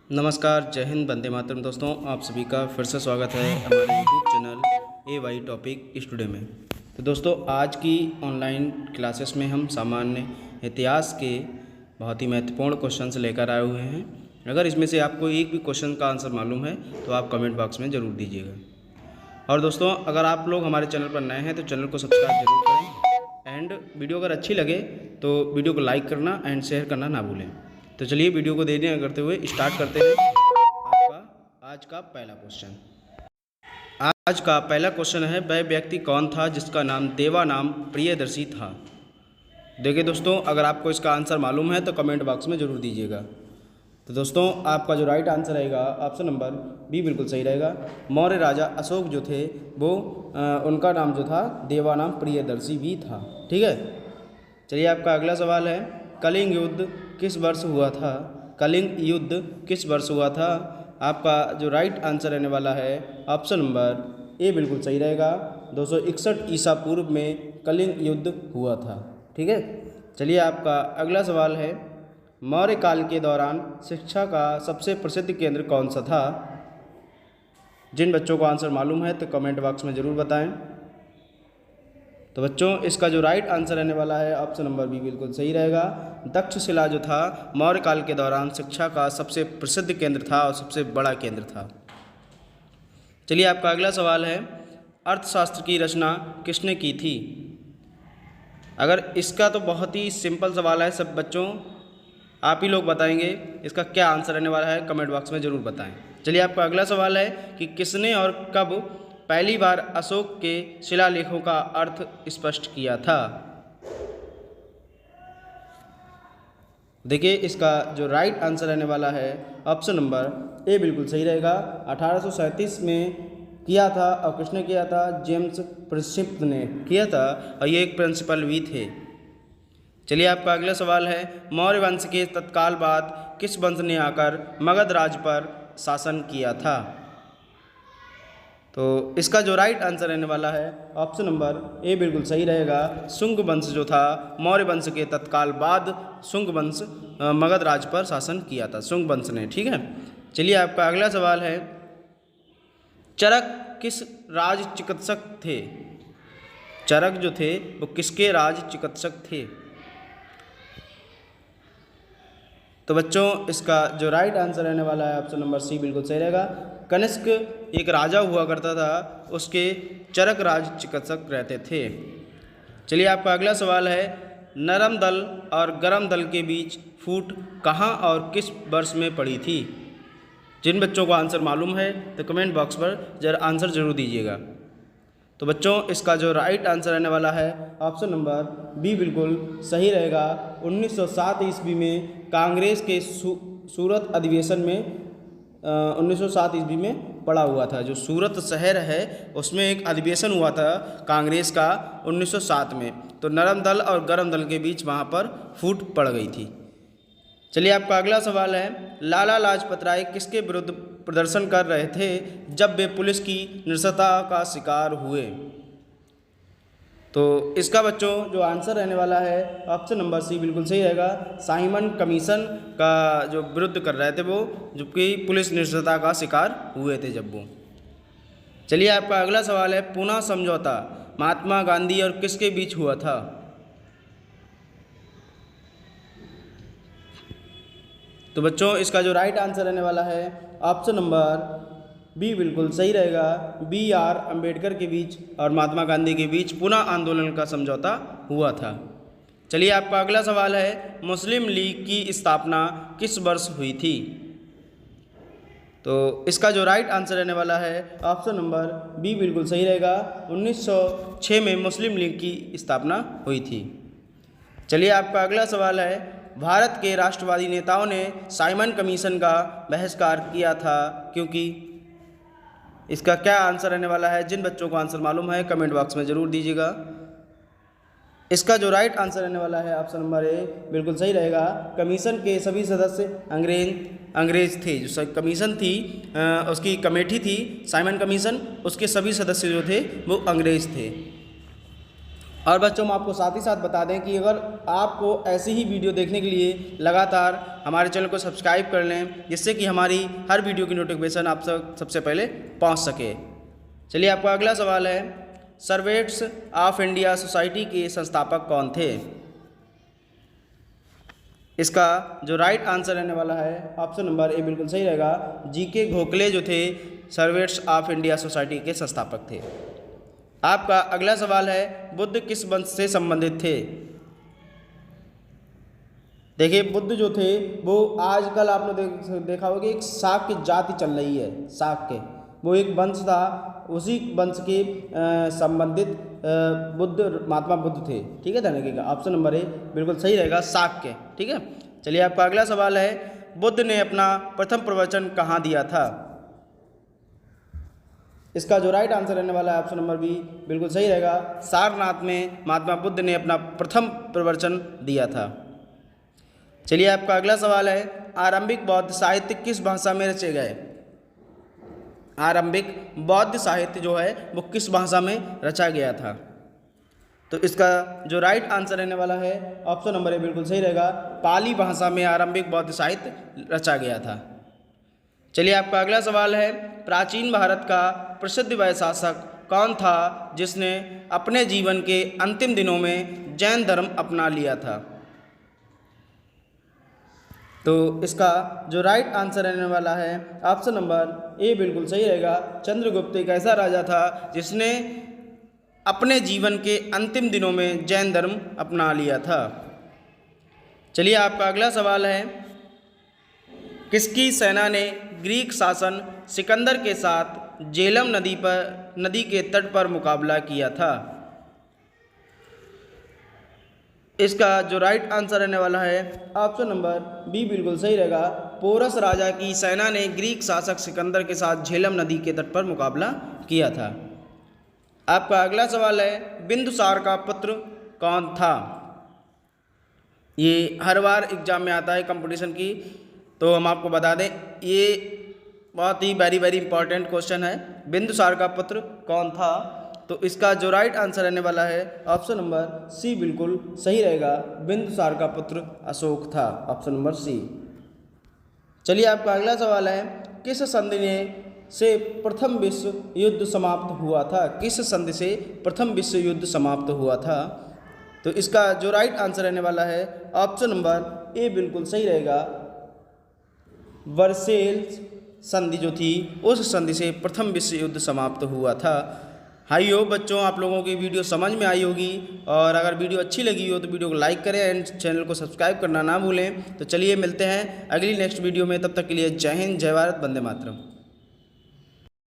नमस्कार, जय हिंद, वंदे मातरम। दोस्तों, आप सभी का फिर से स्वागत है हमारे YouTube channel AY topic study में। तो दोस्तों, आज की ऑनलाइन क्लासेस में हम सामान्य इतिहास के बहुत ही महत्वपूर्ण क्वेश्चंस लेकर आए हुए हैं। अगर इसमें से आपको एक भी क्वेश्चन का आंसर मालूम है तो आप कमेंट बॉक्स में ज़रूर दीजिएगा। और दोस्तों, अगर आप लोग हमारे चैनल पर नए हैं तो चैनल को सब्सक्राइब जरूर करें एंड वीडियो अगर अच्छी लगे तो वीडियो को लाइक करना एंड शेयर करना ना भूलें। तो चलिए वीडियो को देरी न करते हुए स्टार्ट करते हैं आपका आज का पहला क्वेश्चन। आज का पहला क्वेश्चन है, वह व्यक्ति कौन था जिसका नाम देवानाम प्रियदर्शी था। देखिए दोस्तों, अगर आपको इसका आंसर मालूम है तो कमेंट बॉक्स में ज़रूर दीजिएगा। तो दोस्तों, आपका जो राइट आंसर रहेगा ऑप्शन नंबर बी बिल्कुल सही रहेगा। मौर्य राजा अशोक जो थे वो उनका नाम जो था देवानाम प्रियदर्शी भी था। ठीक है, चलिए आपका अगला सवाल है, कलिंग युद्ध किस वर्ष हुआ था। कलिंग युद्ध किस वर्ष हुआ था। आपका जो राइट आंसर रहने वाला है ऑप्शन नंबर ए बिल्कुल सही रहेगा। 261 ईसा पूर्व में कलिंग युद्ध हुआ था। ठीक है, चलिए आपका अगला सवाल है, मौर्य काल के दौरान शिक्षा का सबसे प्रसिद्ध केंद्र कौन सा था। जिन बच्चों को आंसर मालूम है तो कमेंट बॉक्स में ज़रूर बताएं। तो बच्चों, इसका जो राइट आंसर रहने वाला है ऑप्शन नंबर बी बिल्कुल सही रहेगा। तक्षशिला जो था मौर्य काल के दौरान शिक्षा का सबसे प्रसिद्ध केंद्र था और सबसे बड़ा केंद्र था। चलिए आपका अगला सवाल है, अर्थशास्त्र की रचना किसने की थी। अगर इसका तो बहुत ही सिंपल सवाल है, सब बच्चों आप ही लोग बताएंगे इसका क्या आंसर रहने वाला है, कमेंट बॉक्स में ज़रूर बताएं। चलिए आपका अगला सवाल है कि किसने और कब पहली बार अशोक के शिलालेखों का अर्थ स्पष्ट किया था। देखिए, इसका जो राइट आंसर रहने वाला है ऑप्शन नंबर ए बिल्कुल सही रहेगा। 1837 में किया था और किसने किया था, जेम्स प्रिंसिप ने किया था और ये एक प्रिंसिपल भी थे। चलिए आपका अगला सवाल है, मौर्य वंश के तत्काल बाद किस वंश ने आकर मगध राज्य पर शासन किया था। तो इसका जो राइट आंसर रहने वाला है ऑप्शन नंबर ए बिल्कुल सही रहेगा। शुंग वंश जो था मौर्य वंश के तत्काल बाद शुंग वंश मगध राज्य पर शासन किया था, शुंग वंश ने। ठीक है, चलिए आपका अगला सवाल है, चरक किस राज चिकित्सक थे। चरक जो थे वो किसके राज चिकित्सक थे। तो बच्चों, इसका जो राइट आंसर रहने वाला है ऑप्शन नंबर सी बिल्कुल सही रहेगा। कनिष्क एक राजा हुआ करता था, उसके चरक राज चिकित्सक रहते थे। चलिए आपका अगला सवाल है, नरम दल और गरम दल के बीच फूट कहाँ और किस वर्ष में पड़ी थी। जिन बच्चों को आंसर मालूम है तो कमेंट बॉक्स पर आंसर जरूर दीजिएगा। तो बच्चों, इसका जो राइट आंसर रहने वाला है ऑप्शन नंबर बी बिल्कुल सही रहेगा। 1907 ईस्वी में कांग्रेस के सूरत अधिवेशन में 1907 ईस्वी में पड़ा हुआ था। जो सूरत शहर है उसमें एक अधिवेशन हुआ था कांग्रेस का 1907 में। तो नरम दल और गरम दल के बीच वहाँ पर फूट पड़ गई थी। चलिए आपका अगला सवाल है, लाला लाजपत राय किसके विरुद्ध प्रदर्शन कर रहे थे जब वे पुलिस की निर्दयता का शिकार हुए। तो इसका बच्चों जो आंसर रहने वाला है ऑप्शन नंबर सी बिल्कुल सही रहेगा। साइमन कमीशन का जो विरुद्ध कर रहे थे वो, जबकि पुलिस निर्दयता का शिकार हुए थे जब वो। चलिए आपका अगला सवाल है, पूना समझौता महात्मा गांधी और किसके बीच हुआ था। तो बच्चों, इसका जो राइट आंसर रहने वाला है ऑप्शन नंबर बी बिल्कुल सही रहेगा। BR अम्बेडकर के बीच और महात्मा गांधी के बीच पुनः आंदोलन का समझौता हुआ था। चलिए आपका अगला सवाल है, मुस्लिम लीग की स्थापना किस वर्ष हुई थी। तो इसका जो राइट आंसर रहने वाला है ऑप्शन नंबर बी बिल्कुल सही रहेगा। 1906 में मुस्लिम लीग की स्थापना हुई थी। चलिए आपका अगला सवाल है, भारत के राष्ट्रवादी नेताओं ने साइमन कमीशन का बहिष्कार किया था क्योंकि। इसका क्या आंसर रहने वाला है, जिन बच्चों को आंसर मालूम है कमेंट बॉक्स में ज़रूर दीजिएगा। इसका जो राइट आंसर रहने वाला है ऑप्शन नंबर ए बिल्कुल सही रहेगा। कमीशन के सभी सदस्य अंग्रेज थे। जो कमीशन थी उसकी कमेटी थी साइमन कमीशन, उसके सभी सदस्य जो थे वो अंग्रेज थे। और बच्चों हम आपको साथ ही साथ बता दें कि अगर आपको ऐसी ही वीडियो देखने के लिए लगातार हमारे चैनल को सब्सक्राइब कर लें, जिससे कि हमारी हर वीडियो की नोटिफिकेशन आप सबसे पहले पहुंच सके। चलिए आपका अगला सवाल है, सर्वेंट्स ऑफ इंडिया सोसाइटी के संस्थापक कौन थे? इसका जो राइट आंसर रहने वाला है ऑप्शन नंबर ए बिल्कुल सही रहेगा। जीके गोखले जो थे सर्वेंट्स ऑफ इंडिया सोसाइटी के संस्थापक थे। आपका अगला सवाल है, बुद्ध किस वंश से संबंधित थे? देखिए बुद्ध जो थे वो आजकल आपने देखा होगा एक शाक्य जाति चल रही है, शाक्य वो एक वंश था, उसी वंश के संबंधित बुद्ध महात्मा बुद्ध थे। ठीक है, ध्यान रखिएगा ऑप्शन नंबर ए बिल्कुल सही रहेगा, शाक्य। ठीक है, चलिए आपका अगला सवाल है, बुद्ध ने अपना प्रथम प्रवचन कहाँ दिया था? इसका जो राइट आंसर रहने वाला है ऑप्शन नंबर बी बिल्कुल सही रहेगा, सारनाथ में महात्मा बुद्ध ने अपना प्रथम प्रवचन दिया था। चलिए आपका अगला सवाल है, आरंभिक बौद्ध साहित्य किस भाषा में रचे गए? आरंभिक बौद्ध साहित्य जो है वो किस भाषा में रचा गया था? तो इसका जो राइट आंसर रहने वाला है ऑप्शन नंबर ए बिल्कुल सही रहेगा, पाली भाषा में आरंभिक बौद्ध साहित्य रचा गया था। चलिए आपका अगला सवाल है, प्राचीन भारत का प्रसिद्ध वह शासक कौन था जिसने अपने जीवन के अंतिम दिनों में जैन धर्म अपना लिया था? तो इसका जो राइट आंसर रहने वाला है ऑप्शन नंबर ए बिल्कुल सही रहेगा, चंद्रगुप्त एक ऐसा राजा था जिसने अपने जीवन के अंतिम दिनों में जैन धर्म अपना लिया था। चलिए आपका अगला सवाल है, किसकी सेना ने ग्रीक शासन सिकंदर के साथ झेलम नदी के तट पर मुकाबला किया था? इसका जो राइट आंसर रहने वाला है ऑप्शन नंबर बी बिल्कुल सही रहेगा, पोरस राजा की सेना ने ग्रीक शासक सिकंदर के साथ झेलम नदी के तट पर मुकाबला किया था। आपका अगला सवाल है, बिंदुसार का पुत्र कौन था? ये हर बार एग्जाम में आता है कंपटीशन की, तो हम आपको बता दें ये बहुत ही वेरी इंपॉर्टेंट क्वेश्चन है। बिंदुसार का पुत्र कौन था? तो इसका जो राइट आंसर रहने वाला है ऑप्शन नंबर सी बिल्कुल सही रहेगा, बिंदुसार का पुत्र अशोक था, ऑप्शन नंबर सी। चलिए आपका अगला सवाल है, किस संधि से प्रथम विश्व युद्ध समाप्त हुआ था? किस संधि से प्रथम विश्व युद्ध समाप्त हुआ था? तो इसका जो राइट आंसर रहने वाला है ऑप्शन नंबर ए बिल्कुल सही रहेगा, वर्सेल्स संधि जो थी उस संधि से प्रथम विश्व युद्ध समाप्त हुआ था। हाई होप बच्चों आप लोगों की वीडियो समझ में आई होगी, और अगर वीडियो अच्छी लगी हो तो वीडियो को लाइक करें एंड चैनल को सब्सक्राइब करना ना भूलें। तो चलिए मिलते हैं अगली नेक्स्ट वीडियो में, तब तक के लिए जय हिंद, जय भारत, वंदे मातरम।